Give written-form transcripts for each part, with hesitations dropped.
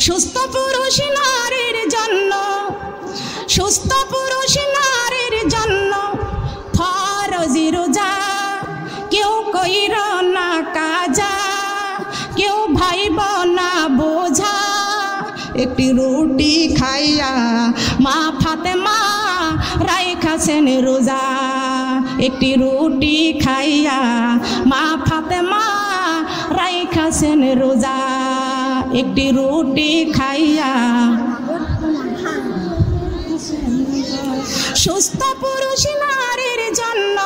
সুস্থ পুরুষ নারীর জন্য, সুস্থ পুরুষ নারীর জন্য ফরজি রোজা। কেউ কইর না কাজা, কেউ ভাইব না বোঝা। একটি রুটি খাইয়া মা ফাতেমা রাইখাছেন রোজা। একটি রুটি খাইয়া মা ফাতেমা রাইখাছেন রোজা। একটি রুটি খাইয়া। সুস্থ পুরুষ নারীর জন্য,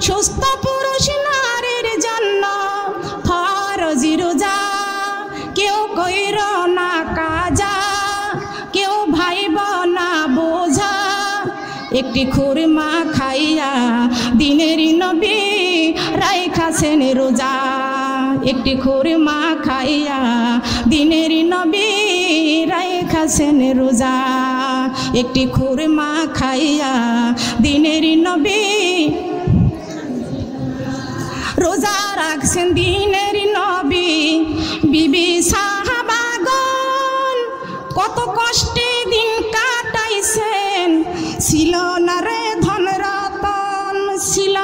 সুস্থ পুরুষ নারীর জন্য ফরজি রোজা। কেউ কইর না কাজা, কেউ ভাইব না বোঝা। একটি খুরমা খাইয়া দিনের নবী রাইখাছেন রোজা। একটি খুরমা খাইয়া দিনের নবী রাইখাছেন রোজা। একটি খুরমা খাইয়া দিনের নবী রোজা রাখছেন দিনের নবী। বিবি সাহাবাগণ কত কষ্টে দিন কাটাইছেন। ছিল না রে ধন রতন, ছিল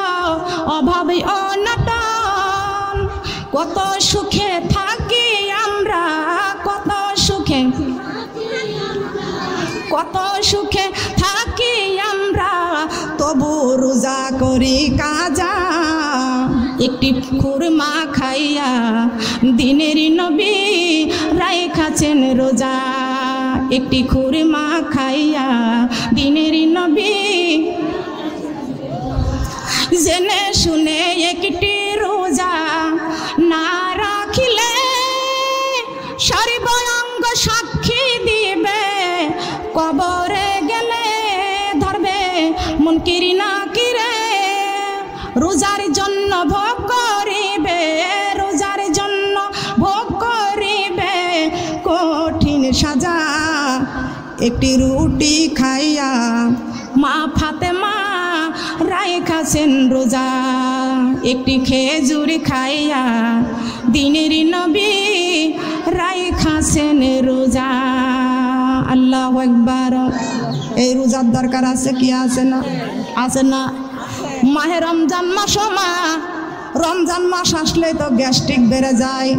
অভাবে অনটন। কত সুখে থাকি আমরা, কত সুখে, কত সুখে থাকি আমরা, তবু রোজা করি কাজা। একটি খুরমা খাইয়া দিনের নবী রাইখাছেন রোজা। একটি খুরমা খাইয়া দিনের নবী। জেনে শুনে একটি রোজা না রাখিলে সর্বাঙ্গ সাক্ষী দিবে। কবরে গেলে ধরবে মুনকির নাকিরে। রোজার জন্য ভোগ করিবে, রোজার জন্য ভোগ করিবে কঠিন সাজা। একটি রুটি খাইয়া মা ফাতেমা রাইখাছেন রোজা। একটি খেজুর খাইয়া দিনের নবী রাইখাছেন রোজা। আল্লাহু আকবার। এই রোজার দরকার আছে কি আছে না? আছে না? মাহে রমজান মাস, মা রমজান মাস আসলে তো গ্যাস্ট্রিক বেড়ে যায়,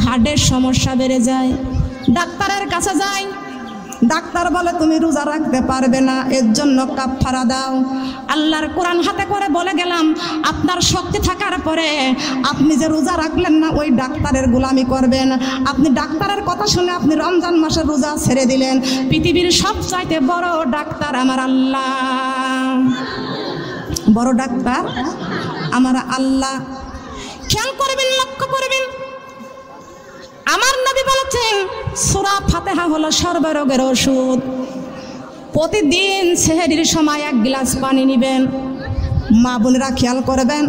হার্টের সমস্যা বেড়ে যায়। ডাক্তারের কাছে যায়, ডাক্তার বলে তুমি রোজা রাখতে পারবে না, এর জন্য কাফারা দাও। আল্লাহর কোরআন হাতে করে বলে গেলাম, আপনার শক্তি থাকার পরে আপনি যে রোজা রাখলেন না, ওই ডাক্তারের গোলামি করবেন। আপনি ডাক্তারের কথা শুনে আপনি রমজান মাসের রোজা ছেড়ে দিলেন। পৃথিবীর সবচাইতে বড় ডাক্তার আমার আল্লাহ, বড় ডাক্তার আমার আল্লাহ। খেয়াল করবেন, লক্ষ্য করবেন। আমার নবী বলেছেন সূরা ফাতিহা হলো সর্বরোগের ওষুধ। প্রতিদিন সেহরির সময় 1 গ্লাস পানি নেবেন। মা বোনেরা খেয়াল করবেন,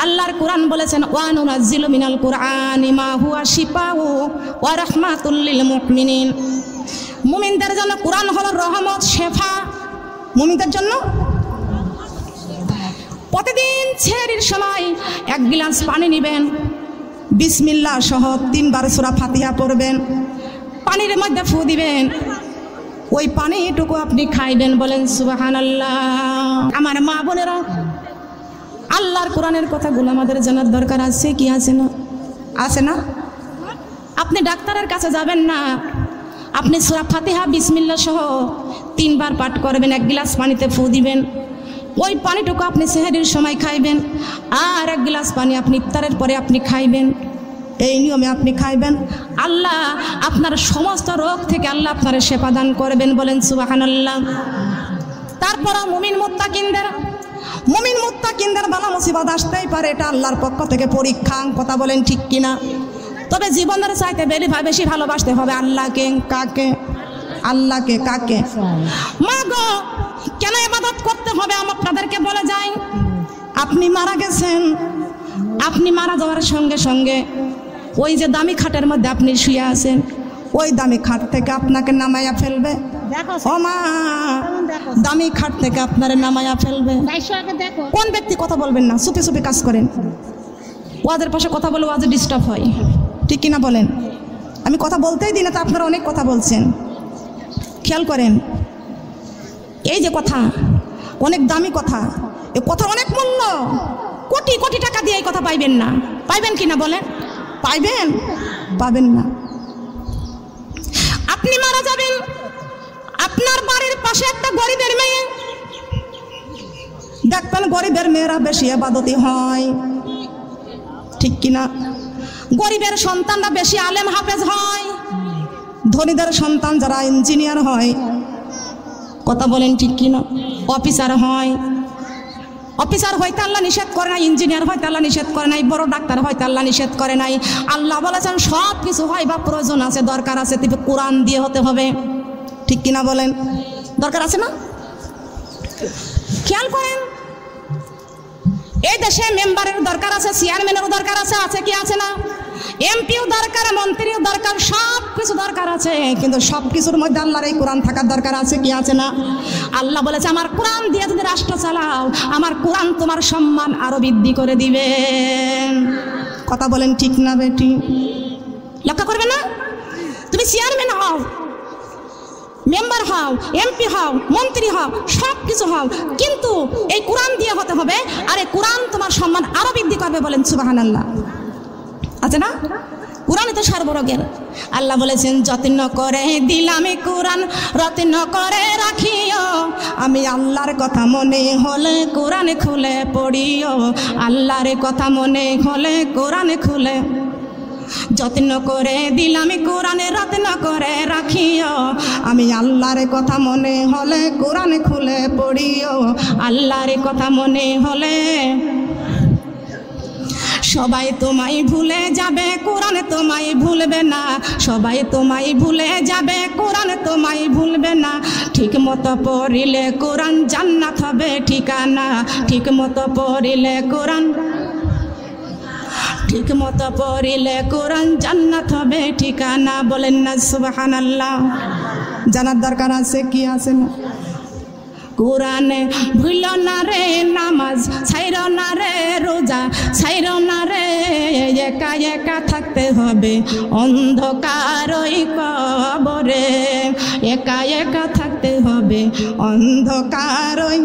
আল্লাহর কোরআন বলেছেন ওয়া নুনাজ্জিলু মিনাল কুরআনি মা হুয়া শিফাউ ওয়া রাহমাতুল লিল মুমিনিন। মুমিনদের জন্য কোরআন হলো রহমত, শেফা। মুমিনদের জন্য প্রতিদিন সেহরির সময় 1 গ্লাস পানি নেবেন, বিসমিল্লাহ সহ 3 বার সূরা ফাতিহা পড়বেন, পানির মধ্যে ফু দিবেন, ওই পানিটুকু আপনি খাইবেন। বলেন সুবহানাল্লাহ। আমার মা বোনেরা, আল্লাহর কোরআনের কথাগুলো আমাদের জানার দরকার আছে কি আছে না? আছে না? আপনি ডাক্তারের কাছে যাবেন না, আপনি সূরা ফাতিহা বিসমিল্লাহ সহ 3 বার পাঠ করবেন, 1 গ্লাস পানিতে ফু দিবেন, ওই পানিটুকু আপনি সেহরির সময় খাইবেন, আর 1 গ্লাস পানি আপনি ইফতারের পরে আপনি খাইবেন। এই নিয়মে আপনি খাইবেন, আল্লাহ আপনার সমস্ত রোগ থেকে আল্লাহ আপনার শেফা দান করবেন। বলেন সুবহানাল্লাহ। তারপর মুমিন মুত্তাকিনদের বালা মুসিবত আসতেই পারে, এটা আল্লাহর পক্ষ থেকে পরীক্ষা। কথা বলেন ঠিক কিনা? তবে জীবনের চাইতে বেশি ভালোবাসতে হবে আল্লাহকে। কাকে? আল্লাহকে। কাকে? মা গো, কেন ইবাদত করতে হবে আপনাদেরকে বলে যাই। আপনি মারা গেছেন, আপনি মারা যাওয়ার সঙ্গে সঙ্গে ওই যে দামি খাটের মধ্যে আপনি শুয়ে আছেন, ওই দামি খাট থেকে আপনাকে নামাইয়া ফেলবে। ও মা, দামি খাট থেকে আপনারে নামাইয়া ফেলবে। কোন ব্যক্তি? কথা বলবেন না, চুপে চুপে কাজ করেন। ওয়াজের পাশে কথা বলে ওয়াজে ডিস্টার্ব হয়, ঠিক কিনা বলেন? আমি কথা বলতেই দিই না, তো আপনারা অনেক কথা বলছেন। খেয়াল করেন, এই যে কথা অনেক দামি কথা, এ কথা অনেক মূল্য, কোটি কোটি টাকা দিয়ে এই কথা পাইবেন না। পাইবেন কি না বলেন? পাইবেন? পাবেন না। আপনি মারা যাবেন, আপনার বাড়ির পাশে একটা গরিবের মেয়ে, দেখবেন গরিবের মেয়েরা বেশি ইবাদতি হয়, ঠিক কিনা? গরিবের সন্তানরা বেশি আলেম হাফেজ হয়, ধনীদের সন্তান যারা ইঞ্জিনিয়ার হয়, কথা বলেন ঠিক কিনা? অফিসার হয়। অফিসার হয়তো আল্লাহ নিষেধ করে নাই, ইঞ্জিনিয়ার হয়তো আল্লাহ নিষেধ করে নাই, বড় ডাক্তার হয়তো আল্লাহ নিষেধ করে নাই। আল্লাহ বলেছেন সব কিছু হয় বা প্রয়োজন আছে, দরকার আছে, তবে কোরআন দিয়ে হতে হবে, ঠিক কিনা বলেন? দরকার আছে না? খেয়াল করেন, এই দেশে মেম্বারের দরকার আছে, চেয়ারম্যানেরও দরকার আছে, আছে কি আছে না? এমপিও দরকার, মন্ত্রীও দরকার, সব কিছু দরকার আছে, কিন্তু সব কিছুর মধ্যে আল্লাহর এই কোরআন থাকার দরকার আছে কি আছে না? আল্লাহ বলেছে আমার কোরআন দিয়ে যদি রাষ্ট্র চালাও, আমার কোরআন তোমার সম্মান আরো বৃদ্ধি করে দিবেন। কথা বলেন ঠিক না বেটি? লক্ষ্য করবে না? তুমি চেয়ারম্যান হও, মেম্বার হও, এমপি হও, মন্ত্রী হও, সব কিছু হও, কিন্তু এই কোরআন দিয়ে হতে হবে, আর এই কোরআন তোমার সম্মান আরো বৃদ্ধি করবে। বলেন সুবহানাল্লাহ। আছে না? কোরআনে তো সর্বরোগের। আল্লাহ বলেছেন যত্ন করে দিলাম কোরআন, রত্ন করে রাখিও, আমি আল্লাহর কথা মনে হলে কোরআন খুলে পড়িও, আল্লাহর কথা মনে হলে কোরআন খুলে, যত্ন করে দিলাম কোরআনে রত্ন করে রাখিও, আমি আল্লাহর কথা মনে হলে কোরআন খুলে পড়িও, আল্লাহর কথা মনে হলে। সবাই তোমায় ভুলে যাবে, কোরআন তোমায় ভুলবে না, সবাই তোমায় ভুলে যাবে, কোরআন তোমায় ভুলবে না, ঠিক মতো পড়িলে কোরআন জান্নাত হবে ঠিকানা, ঠিক মতো পড়িলে কোরআন, ঠিক মতো পড়িলে কোরআন জান্নাত হবে ঠিকানা। বলেন না সুবহানাল্লাহ? জানার দরকার আছে কি আছে না? কোরআনে ভুল না রে নামাজ, ছাইর না রে রোজা, ছাইর না রে, একা একা থাকতে হবে অন্ধকার ওই কবরে, একা একা থাকতে হবে অন্ধকার ওই।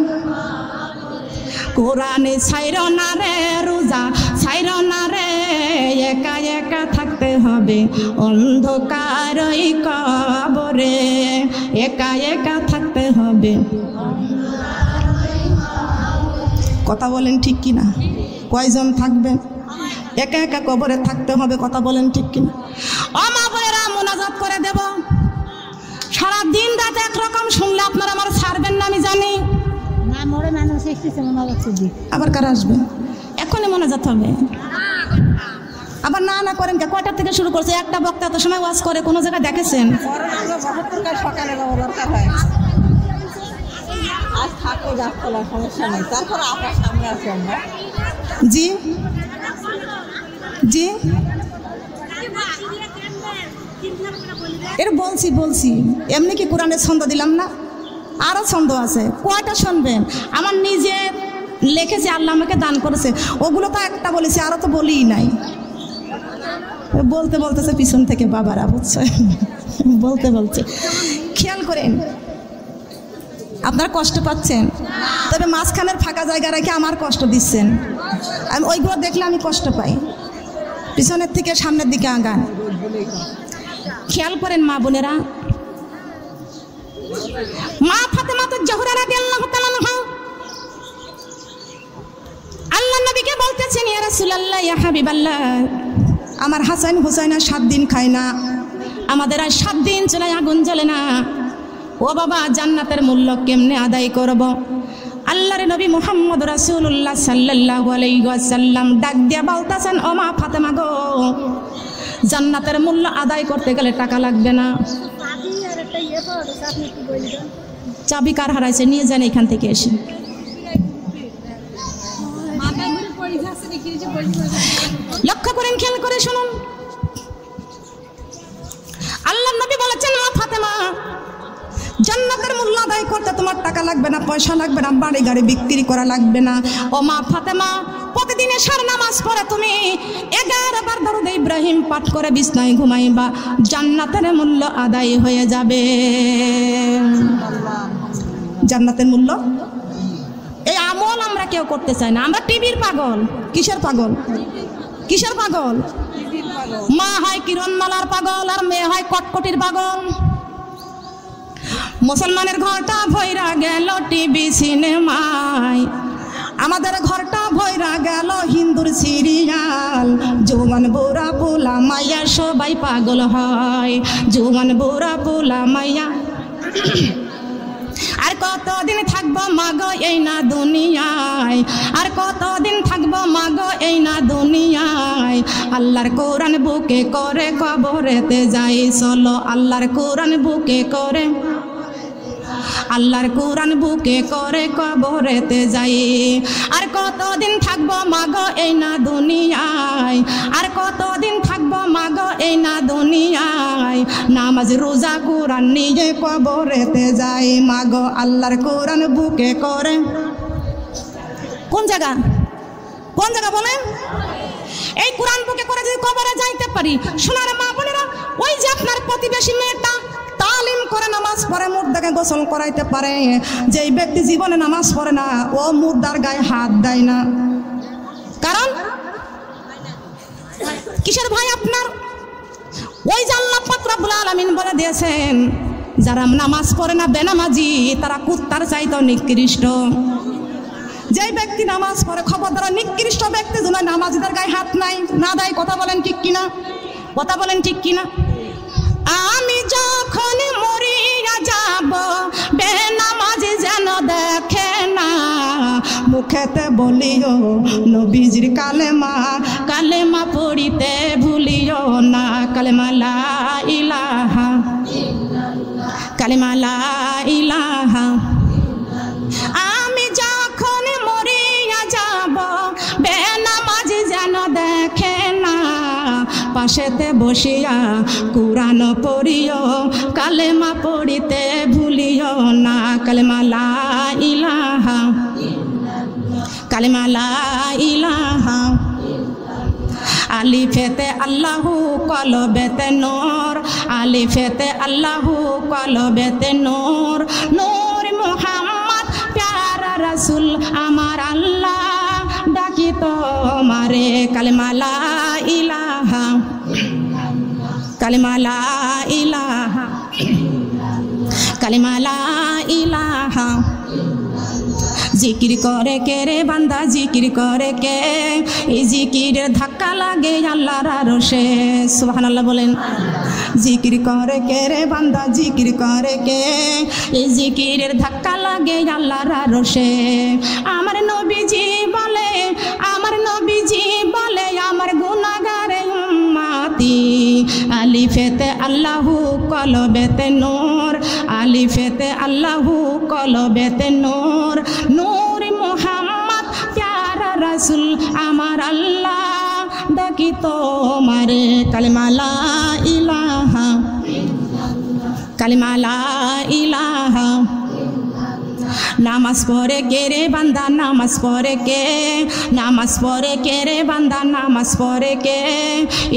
কোরআনে ছাইর না রে রোজা, ছাইর না রে, একা একা থাকতে হবে অন্ধকার ওই কবরে, একা একা থাকতে হবে। কথা বলেন ঠিক কিনা? কয়জন থাকবেন? একা একা কবরে থাকতে হবে। কথা বলেন ঠিক কিনা? ও মা বোনেরা, মোনাজাত করে দেব, সারা দিন রাত একরকম শুনলে আপনারা আমার ছাড়বেন না আমি জানি। আবার কারা আসবে? এখনই মোনাজাত হবে। আবার না না করেন, কয়টা থেকে শুরু করছে? একটা বক্তা এত সময় ওয়াজ করে, কোনো জায়গায় দেখেছেন? জি জি, এর বলছি বলছি, এমনি কি কোরআনের ছন্দ দিলাম না? আরো ছন্দ আছে, কয়টা শুনবেন? আমার নিজে লিখেছে, আল্লাহ আমাকে দান করেছে, ওগুলো তো একটা বলেছি, আরো তো বলিই নাই। বলতে বলতেছে পিছন থেকে বাবারা, বুঝছে? বলতে বলছে। খেয়াল করেন, আপনারা কষ্ট পাচ্ছেন, তবে মাঝখানের ফাঁকা জায়গা রেখে আমার কষ্ট দিচ্ছেন। আমি ওইগুলো দেখলে আমি কষ্ট পাই। পিছনের থেকে সামনের দিকে আগান। খেয়াল করেন মা বোনেরা, মা ফাতেমা জোহরা রাদিয়াল্লাহু তাআলা আনহা আল্লাহ নবীকে বলতেছেন, ইয়া রাসূলুল্লাহ, ইয়া হাবিবাল্লাহ, আমার হাসান হুসাইন 7 দিন খায় না, আমাদের আর 7 দিন চলে আগুন জ্বলে না, ও বাবা জান্নাতের মূল্য কেমনে আদায় করব? আল্লাহর নবী মুহাম্মদ রাসূলুল্লাহ সাল্লাল্লাহু আলাইহি ওয়াসাল্লাম ডাক দিয়া বলতেছেন, ও মা ফাতেমা গো, জান্নাতের মূল্য আদায় করতে গেলে টাকা লাগবে না। চাবি কার হারাইছে? নিয়ে যান এখান থেকে এসে। লক্ষ্য করেন, খেয়াল করে শুনুন, আল্লাহর নবী বলেছেন, মা ফাতেমা, জান্নাতের মূল্য আদায় করতে তোমার টাকা লাগবে না, পয়সা লাগবে না, বাড়ি গাড়ি বিক্রি করা লাগবে না। ও মা ফাতেমা, প্রতিদিন এশার নামাজ পড়ে তুমি 11 বার দরুদ ইব্রাহিম পাঠ করে বিছনায় ঘুমাইবা, জান্নাতের মূল্য আদায় হয়ে যাবে। জান্নাতের মূল্য। এই আমল আমরা কেউ করতে চাই না, আমরা টিভির পাগল। কিসের পাগল? কিসের পাগল? মা হয় কিরণমালার পাগল আর মেয়ে হয় কটকটির পাগল। মুসলমানের ঘরটা ভৈরা গেল টিভি সিনেমায়, আমাদের ঘরটা ভৈরা গেল হিন্দুর সিরিয়াল। জওয়ান বুড়া পোলা মাইয়া সবাই পাগল হয়, জওয়ান বুড়া পোলা মাইয়া। আর কতদিন থাকবো মাগো এই না দুনিয়ায়, আর কতদিন থাকবো মাগো এই না দুনিয়ায়। আল্লাহর কোরআন বুকে করে কবরেতে যাই চলো, আল্লাহর কোরআন বুকে করে, আল্লাহর কোরআন বুকে করে কবরেতে যাই। আর কতদিন থাকবো মাগো এই না দুনিয়ায়, আর কতদিন থাকবো মাগো এই না দুনিয়ায়। নামাজ রোজা কোরআন নিয়ে কবরেতে যাই মাগো, আল্লাহর কোরআন বুকে করে। কোন জায়গা? কোন জায়গা বলেন? এই কোরআন বুকে করে যদি কবরে যাইতে পারি, সোনার মা বোনেরা, ওই যে আপনার প্রতিবেশী মেয়েটা তালিম করে নামাজ পড়ে, মুর্দাকে গোসল করাইতে পারে, যেই ব্যক্তি জীবনে নামাজ পড়ে না ও মুর্দার গায়ে হাত দেয় না। কারণ কিসের ভাই আপনার? ওই যে আল্লাহ পাক রব্বুল আলামিন বলে দিয়েছেন, যারা নামাজ পড়ে না বেনামাজি তারা কুত্তার চাইতেও নিকৃষ্ট। যেই ব্যক্তি নামাজ পড়ে খবরদার নিকৃষ্ট ব্যক্তি যেন নামাজিদের গায়ে হাত নাই না দেয়। কথা বলেন ঠিক কিনা? কথা বলেন ঠিক কিনা? আমি যখন মরিয়া যাব বেনামাজি যেন দেখে না, মুখেতে বলিও নবীজির কালেমা, কালেমা পড়িতে ভুলিও না। কালেমা লা ইলাহা, কালেমা লা ইলাহা। আমি যখন মরিয়া যাব বেনামাজি যেন দেখে না, পাশেতে বসিয়া কুরআন পড়িও, কালেমা পড়িতে ভুলিও না। কালেমা লা ইলাহা, কালেমা লা ইলাহা। আলিফেতে আল্লাহু কলবেতে নূর, আলিফেতে আল্লাহু কলবেতে নূর। নূর মুহাম্মদ প্যারা রাসূল আমার আল্লাহ ডাকি তোমারে। কালেমা লা ইলাহা, কালেমা লা ইলাহা, কালেমা লা ইলাহা। জিকির করে কে রে বান্দা, জিকির করে কে? এই জিকিরের ধাক্কা লাগে আল্লাহর আরশে। সুবহানাল্লাহ বলেন। জিকির করে কে রে বান্দা, জিকির করে কে? এই জিকিরের ধাক্কা লাগে আল্লাহর আরশে। আমার নবীজি বলে, আমার নবীজি বলে, আমার গুনাহগারে উম্মতি। আলিফেতে আল্লাহু কলবেতে নূর, আলিফেতে আল্লাহু কলবেতে নূর। নূর মুহাম্মদ প্যারা রাসূল আমার আল্লাহ ডাকি তোমারে। কালেমা লা ইলাহা, কালেমা লা ইলাহা। নামাজ পড়ে কে রে বান্দা, নামাজ পড়ে কে? নামাজ পড়ে কে রে বান্দা, নামাজ পড়ে কে?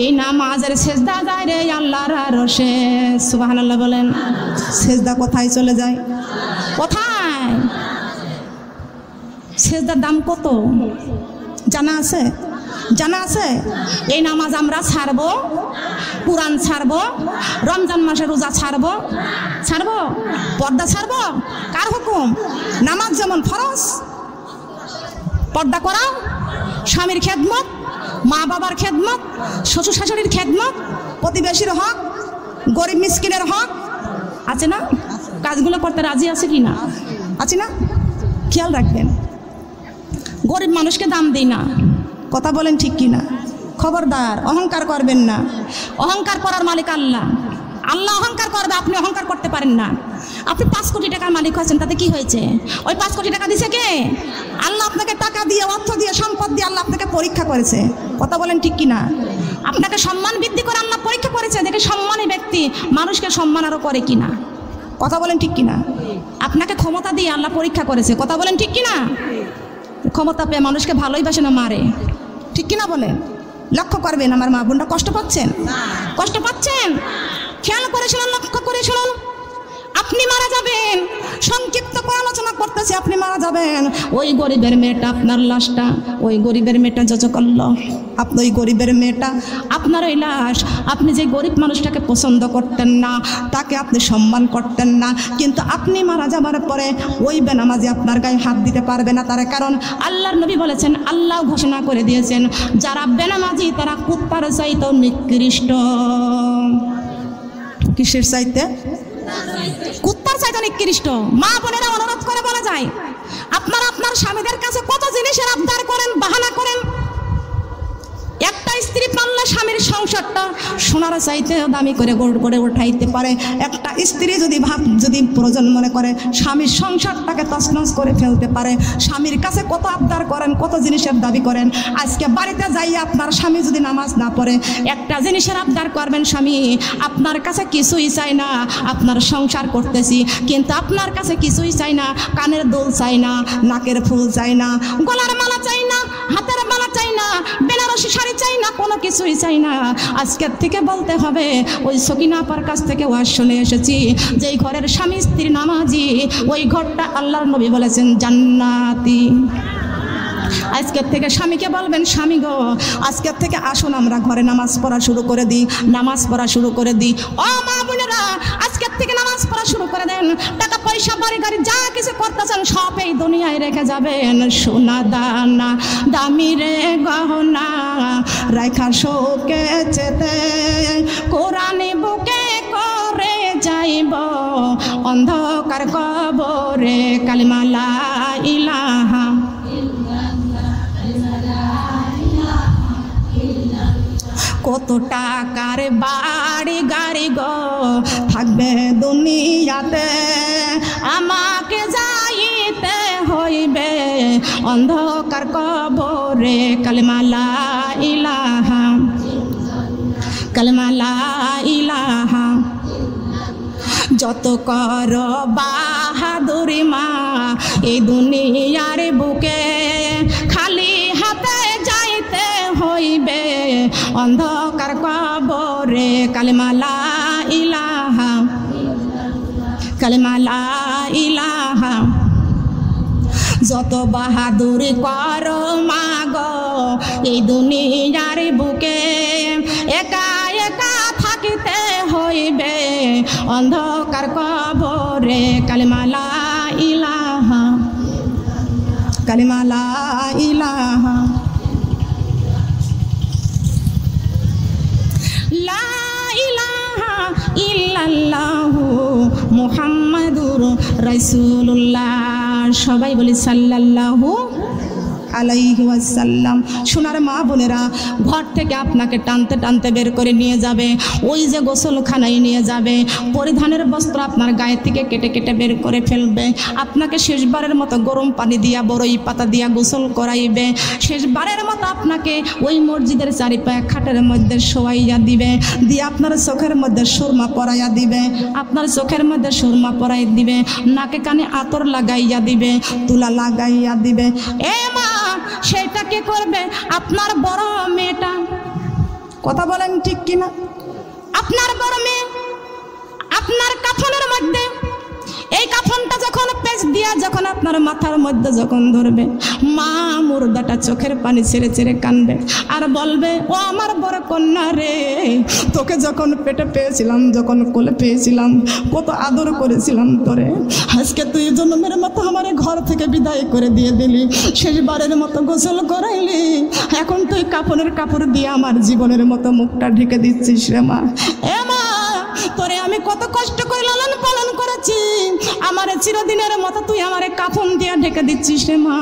এই নামাজের সেজদা যায় রে আল্লাহর আরশে। সুবহানাল্লাহ বলেন। সেজদা কোথায় চলে যায়? কোথায়? সেজদার দাম কত জানা আছে? জানা আছে? এই নামাজ আমরা ছাড়বো, কুরআন ছাড়বো, রমজান মাসে রোজা ছাড়বো, ছাড়বো, পর্দা ছাড়বো। কার হুকুম? নামাজ যেমন ফরজ, পর্দা করা, স্বামীর খেদমত, মা বাবার খেদমত, শ্বশুর শাশুড়ির খেদমত, প্রতিবেশীর হক, গরিব মিসকিনের হক আছে না? কাজগুলো করতে রাজি আছে কি না? আছে না? খেয়াল রাখবেন। গরিব মানুষকে দাম দিই না। কথা বলেন ঠিক কি না? খবরদার অহংকার করবেন না। অহংকার করার মালিক আল্লাহ। আল্লাহ অহংকার করবে, আপনি অহংকার করতে পারেন না। আপনি 5 কোটি টাকার মালিক হয়েছেন, তাতে কি হয়েছে? ওই 5 কোটি টাকা দিছে কে? আল্লাহ আপনাকে টাকা দিয়ে, অর্থ দিয়ে, সম্পদ দিয়ে আল্লাহ আপনাকে পরীক্ষা করেছে। কথা বলেন ঠিক কি না? আপনাকে সম্মান বৃদ্ধি করে আল্লাহ পরীক্ষা করেছে, দেখে সম্মানী ব্যক্তি মানুষকে সম্মান আরো করে কিনা। কথা বলেন ঠিক কিনা? আপনাকে ক্ষমতা দিয়ে আল্লাহ পরীক্ষা করেছে। কথা বলেন ঠিক কিনা? ক্ষমতা পেয়ে মানুষকে ভালোই বাসে না মারে, ঠিক কিনা বলেন? লক্ষ্য করবেন আমার মা বোনরা, কষ্ট পাচ্ছেন? কষ্ট পাচ্ছেন? খেয়াল করে শুনুন, লক্ষ্য করে শুনুন। আপনি মারা যাবেন, সংক্ষিপ্ত করে আলোচনা করতেছি, আপনি মারা যাবেন, ওই গরিবের মেয়েটা আপনার লাশটা, ওই গরিবের মেয়েটা যত করল, আপনি ওই গরিবের মেয়েটা আপনার ওই লাশ, আপনি যে গরিব মানুষটাকে পছন্দ করতেন না, তাকে আপনি সম্মান করতেন না, কিন্তু আপনি মারা যাবার পরে ওই বেনামাজি আপনার গায়ে হাত দিতে পারবে না। তার কারণ আল্লাহর নবী বলেছেন, আল্লাহ ঘোষণা করে দিয়েছেন, যারা বেনামাজি তারা কুত্তার চাইতেও নিকৃষ্ট। কিসের চাইতে? কুত্তার চাইতে নিকৃষ্ট। মা বোনেরা অনুরোধ করে বলা যায়, আপনারা আপনার স্বামীদের কাছে কত জিনিসের আবদার করেন, বাহানা করেন। একটা স্ত্রী পারলে স্বামীর সংসারটা সোনার চাইতে দামি করে গড়ে উঠাইতে পারে। একটা স্ত্রী যদি প্রয়োজন মনে করে স্বামীর সংসারটাকে তছনছ করে ফেলতে পারে। স্বামীর কাছে কত আবদার করেন, কত জিনিসের দাবি করেন। আজকে বাড়িতে যাই আপনার স্বামী যদি নামাজ না পড়ে, একটা জিনিসের আবদার করবেন, স্বামী আপনার কাছে কিছুই চাই না, আপনার সংসার করতেছি, কিন্তু আপনার কাছে কিছুই চাই না, কানের দুল চাই না, নাকের ফুল চাই না, গলার মালা চাই না, হাতের মালা চাই না, বেনারসি শাড়ি চাই না, কোনো কিছুই চাই না। আজকের থেকে বলতে হবে, ওই সকিনা আপার কাছ থেকে ওয়াজ শুনে এসেছি, যেই ঘরের স্বামী স্ত্রী নামাজি, ওই ঘরটা আল্লাহর নবী বলেছেন জান্নাতি। আজকের থেকে স্বামীকে বলবেন, স্বামী গো, আজকের থেকে আসুন আমরা ঘরে নামাজ পড়া শুরু করে দিই, নামাজ পড়া শুরু করে দিই। ও মা বোনেরা, আজকের থেকে নামাজ পড়া শুরু করে দেন। টাকা পয়সা বাড়ি গাড়ি যা কিছু করতেছেন সব এই দুনিয়ায় রেখে যাবেন। সোনা দানা দামি রে গহনা রাখা শোকে চেতে, কোরআনে বুকে করে যাইব অন্ধকার কবরে, কালিমা লা ইলাহা। কত টাকার বাড়ি গাড়ি গো থাকবে দুনিয়াতে, আমাকে যাইতে হইবে অন্ধকার কবরে, কালিমা লা ইলাহা, কালিমা লা ইলাহা। যত কর বাহাদুরি মা এই দুনিয়ার বুকে, খালি হাতে যাইতে হইবে অন্ধকার কবরে, কালিমা লা ইলাহা, কালিমা লা ইলাহা। যত বাহাদুরি কর মা গো এই দুনিয়ার বুকে, একা একা থাকিতে হইবে অন্ধকার কবরে, কালিমা লা ইলাহা, কালিমা লা ইলাহা। লা ইলাহা ইল্লাল্লাহু মুহাম্মাদুর রাসূলুল্লাহ। সবাই বলি সাল্লাল্লাহু আলাইহি ওয়াসাল্লাম। সোনার মা বোনেরা, ঘর থেকে আপনাকে টানতে টানতে বের করে নিয়ে যাবে, ওই যে গোসলখানায় নিয়ে যাবে, পরিধানের বস্ত্র আপনার গায়ে থেকে কেটে কেটে বের করে ফেলবে, আপনাকে শেষবারের মতো গরম পানি দিয়া বড়ই পাতা দিয়া গোসল করাইবে, শেষবারের মতো আপনাকে ওই মসজিদের চারিপায়ে খাটের মধ্যে শোয়াইয়া দিবে, দিয়ে আপনার চোখের মধ্যে সুরমা পরাইয়া দিবে, আপনার চোখের মধ্যে সুরমা পরাই দিবে, নাকে কানে আতর লাগাইয়া দিবে, তুলা লাগাইয়া দিবে। এ মা, সেটা কে করবে? আপনার বড় মেয়েটা। কথা বলেন ঠিক কিনা? আপনার বড় মেয়ে আপনার কাফনের মধ্যে, এই কাফনটা যখন পেঁচ দিয়া যখন আপনার মাথার মধ্যে যখন ধরবে, মা মুর্দাটা চোখের পানি ছেড়ে ছেড়ে কানবে আর বলবে, ও আমার বড় কন্যা রে, তোকে যখন পেটে পেয়েছিলাম, যখন কোলে পেয়েছিলাম, কত আদর করেছিলাম তোরে, আজকে তুই জন্মের মতো আমার ঘর থেকে বিদায় করে দিয়ে দিলি, শেষবারের মতো গোসল করাইলি, এখন তুই কাফনের কাপড় দিয়ে আমার জীবনের মতো মুখটা ঢেকে দিচ্ছিস রে মা। এ মা, তোরে আমি কত কষ্ট করে লালন পালন করেছি, আমার চিরদিনের মতো তুই আমারে কাফন দিয়া ঢেকে দিচ্ছিস রে মা।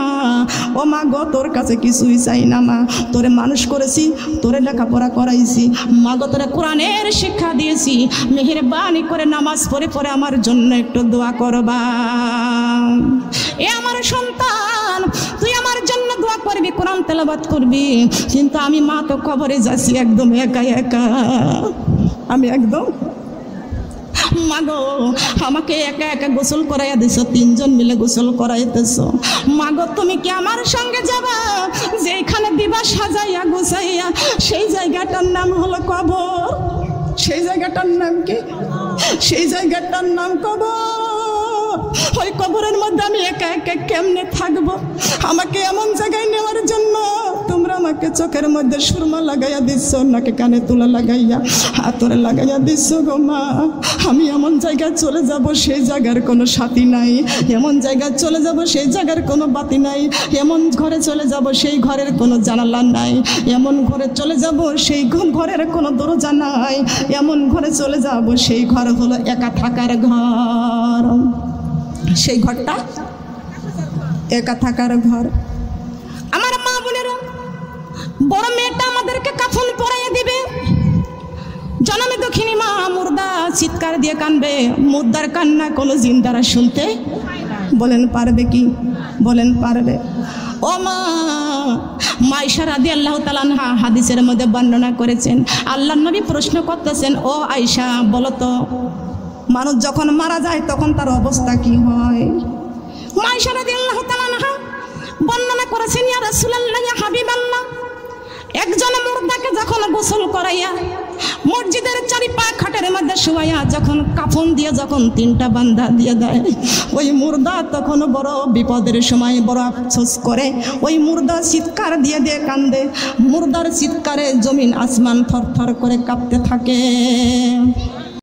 ও মা গো, তোর কাছে কিছুই চাই না মা, তোরে মানুষ করেছি, তোরে লেখাপড়া করাইছি, মা গো তোরে কোরআনের শিক্ষা দিয়েছি, মেহেরবানি করে নামাজ পড়ে পড়ে আমার জন্য একটু দোয়া করবা। এ আমার সন্তান, তুই আমার জন্য দোয়া করবি, কোরআন তেলাওয়াত করবি, কিন্তু আমি মা তো কবরে যাচ্ছি একদম একা একা, আমি একদম মাগো আমাকে একা একা গোসল করাইয়া দিছো, তিনজন মিলে গোসল করাইতেছো। মাগো তুমি কি আমার সঙ্গে যাবা? যেখানে দিবা সাজাইয়া গোছাইয়া, সেই জায়গাটার নাম হলো কবর। সেই জায়গাটার নাম কি? সেই জায়গাটার নাম কবর। ওই কবরের মধ্যে আমি একা একা কেমনে থাকবো? আমাকে এমন জায়গায় নেওয়ার জন্য তোমরা আমাকে চোখের মধ্যে সুরমা লাগাইয়া দিচ্ছ, নাকি কানে তুলা লাগাইয়া, হাতরে লাগাইয়া দিচ্ছ গো মা। আমি এমন জায়গায় চলে যাব সেই জায়গার কোনো সাথী নাই, এমন জায়গায় চলে যাব সেই জায়গার কোনো বাতি নাই, এমন ঘরে চলে যাব সেই ঘরের কোনো জানালা নাই, এমন ঘরে চলে যাব সেই ঘরের কোনো দরজা নাই, এমন ঘরে চলে যাব সেই ঘর হলো একা থাকার ঘর। সেই ঘরটা একা থাকার ঘর। আমার মা বোনেরা, বড় মেয়েটা আমাদেরকে কাফন পরাইয়া দিবে। জনমে দক্ষিণী মা মুর্দা চিৎকার দিয়ে কানবে, মুর্দার কান্না কোনো জিন্দারা শুনতে বলেন পারবে কি? বলেন পারবে? ও মা, মাইশা রাদিয়াল্লাহু তাআলা আনহা হাদিসের মধ্যে বর্ণনা করেছেন, আল্লাহর নবী প্রশ্ন করতেছেন, ও আয়েশা বলো তো, মানুষ যখন মারা যায় তখন তার অবস্থা কি হয়? মাইশা রাদিয়াল্লাহু তাআলা আনহা বর্ণনা করেছেন, ইয়া রাসূলুল্লাহ, ইয়া হাবিবাল্লাহ, একজন মুর্দাকে যখন গোসল করাইয়া মসজিদের চারিপা খাটের মধ্যে শুয়াইয়া যখন কাফন দিয়ে যখন তিনটা বান্ধা দিয়ে দেয়, ওই মুর্দা তখন বড় বিপদের সময় বড় আফসোস করে। ওই মুর্দা চিৎকার দিয়ে দিয়ে কান্দে। মুর্দার চিৎকারে জমিন আসমান থরথর করে কাঁপতে থাকে।